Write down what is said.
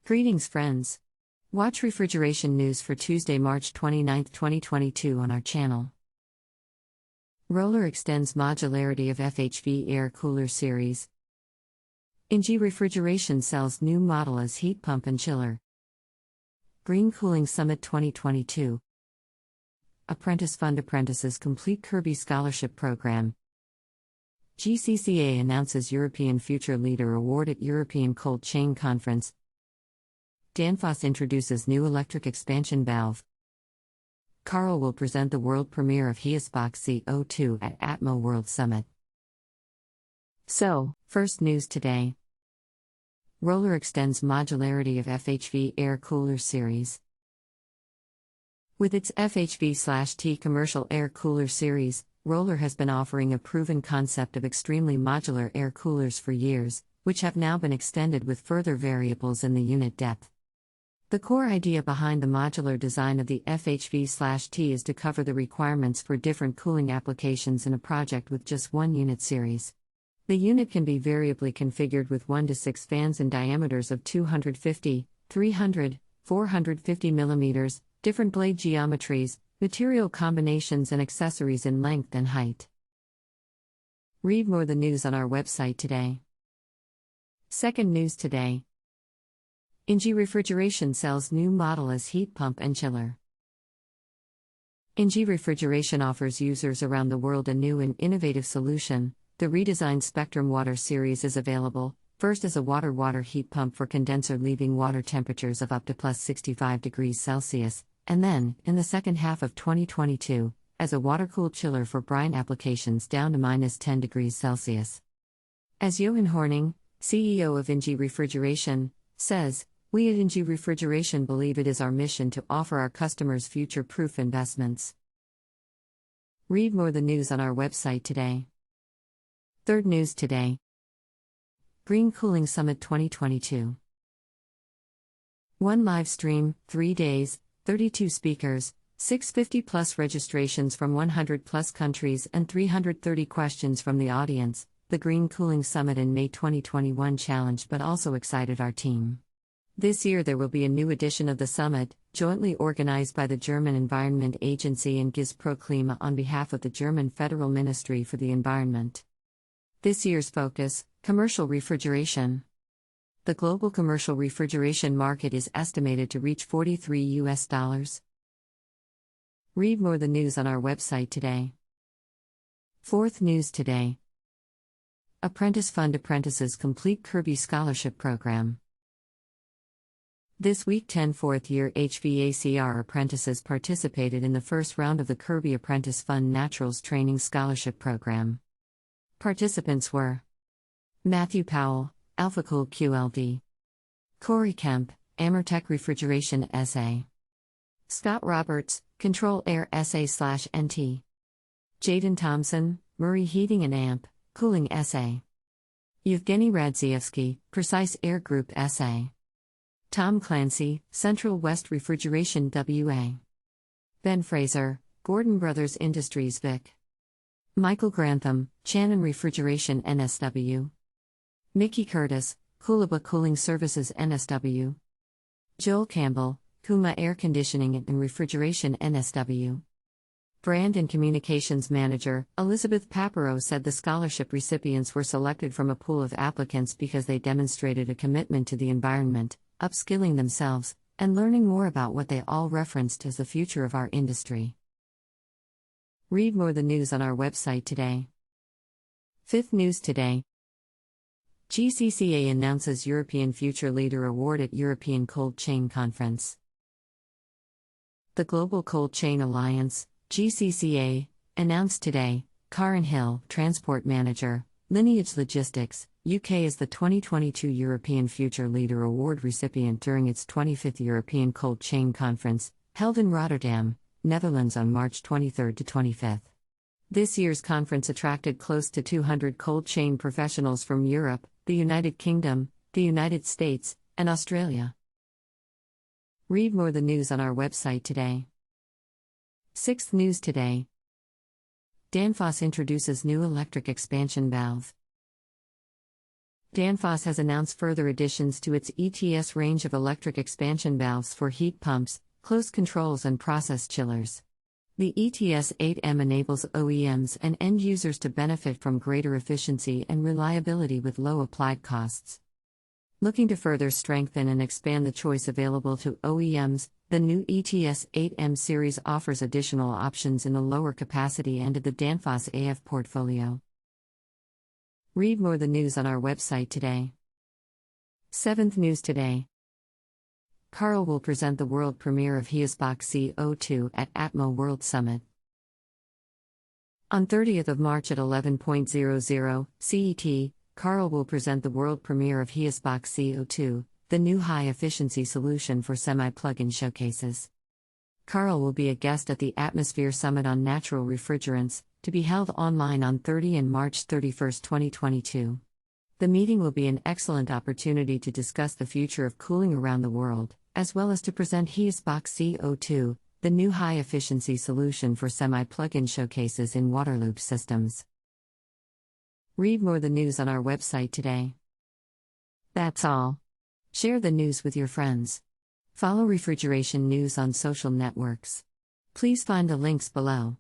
Greetings, friends. Watch refrigeration news for Tuesday, March 29, 2022 on our channel. Roller extends modularity of FHV air cooler series. ENGIE Refrigeration sells new model as heat pump and chiller. Green Cooling Summit 2022. Apprentice fund Apprentices complete Kirby scholarship program. GCCA announces European Future Leader Award at European Cold Chain Conference. Danfoss introduces new electric expansion valve. CAREL will present the world premiere of Heosbox CO2 at ATMO World Summit. So, first news today. Roller extends modularity of FHV air cooler series. With its FHV/T commercial air cooler series, Roller has been offering a proven concept of extremely modular air coolers for years, which have now been extended with further variables in the unit depth. The core idea behind the modular design of the FHV/T is to cover the requirements for different cooling applications in a project with just one unit series. The unit can be variably configured with 1 to 6 fans in diameters of 250, 300, 450 mm, different blade geometries, material combinations and accessories in length and height. Read more the news on our website today. Second news today. ENGIE Refrigeration sells new model as heat pump and chiller. ENGIE Refrigeration offers users around the world a new and innovative solution. The redesigned Spectrum Water series is available, first as a water heat pump for condenser leaving water temperatures of up to plus 65 degrees Celsius, and then, in the second half of 2022, as a water-cooled chiller for brine applications down to minus 10 degrees Celsius. As Johan Horning, CEO of ENGIE Refrigeration, says, "We at ENGIE Refrigeration believe it is our mission to offer our customers future-proof investments." Read more the news on our website today. Third news today. Green Cooling Summit 2022. One live stream, 3 days, 32 speakers, 650+ registrations from 100+ countries and 330 questions from the audience. The Green Cooling Summit in May 2021 challenged but also excited our team. This year there will be a new edition of the summit, jointly organized by the German Environment Agency and GIS Pro Klima on behalf of the German Federal Ministry for the Environment. This year's focus, commercial refrigeration. The global commercial refrigeration market is estimated to reach $43. Read more the news on our website today. Fourth news today. Apprentice fund Apprentices complete Kirby scholarship program. This week 10 fourth-year HVACR apprentices participated in the first round of the Kirby Apprentice Fund Naturals Training Scholarship Program. Participants were Matthew Powell, AlphaCool QLD, Corey Kemp, Amertech Refrigeration SA, Scott Roberts, Control Air SA/NT, Jaden Thompson, Murray Heating and Amp, Cooling SA, Yevgeny Radzievsky, Precise Air Group SA, Tom Clancy, Central West Refrigeration WA, Ben Fraser, Gordon Brothers Industries Vic, Michael Grantham, Channon Refrigeration NSW, Mickey Curtis, Coolaba Cooling Services NSW, Joel Campbell, Kuma Air Conditioning and Refrigeration NSW. Brand and Communications Manager, Elizabeth Papero said the scholarship recipients were selected from a pool of applicants because they demonstrated a commitment to the environment, upskilling themselves, and learning more about what they all referenced as the future of our industry. Read more the news on our website today. Fifth news today. GCCA announces European Future Leader Award at European Cold Chain Conference. The Global Cold Chain Alliance, GCCA, announced today, Karen Hill, Transport Manager, Lineage Logistics, UK is the 2022 European Future Leader Award recipient during its 25th European Cold Chain Conference, held in Rotterdam, Netherlands on March 23 to 25. This year's conference attracted close to 200 cold chain professionals from Europe, the United Kingdom, the United States, and Australia. Read more the news on our website today. Sixth news today. Danfoss introduces new electric expansion valve. Danfoss has announced further additions to its ETS range of electric expansion valves for heat pumps, closed controls and process chillers. The ETS 8M enables OEMs and end users to benefit from greater efficiency and reliability with low applied costs. Looking to further strengthen and expand the choice available to OEMs, the new ETS 8M series offers additional options in the lower capacity end of the Danfoss AF portfolio. Read more the news on our website today. 7th News Today. CAREL will present the world premiere of Heosbox CO2 at ATMO World Summit. On 30th of March at 11:00 CET, CAREL will present the world premiere of Heosbox CO2, the new high-efficiency solution for semi-plug-in showcases. CAREL will be a guest at the Atmosphere Summit on Natural Refrigerants, to be held online on 30 and March 31, 2022. The meeting will be an excellent opportunity to discuss the future of cooling around the world, as well as to present Heosbox CO2, the new high-efficiency solution for semi-plug-in showcases in water loop systems. Read more the news on our website today. That's all. Share the news with your friends. Follow refrigeration news on social networks. Please find the links below.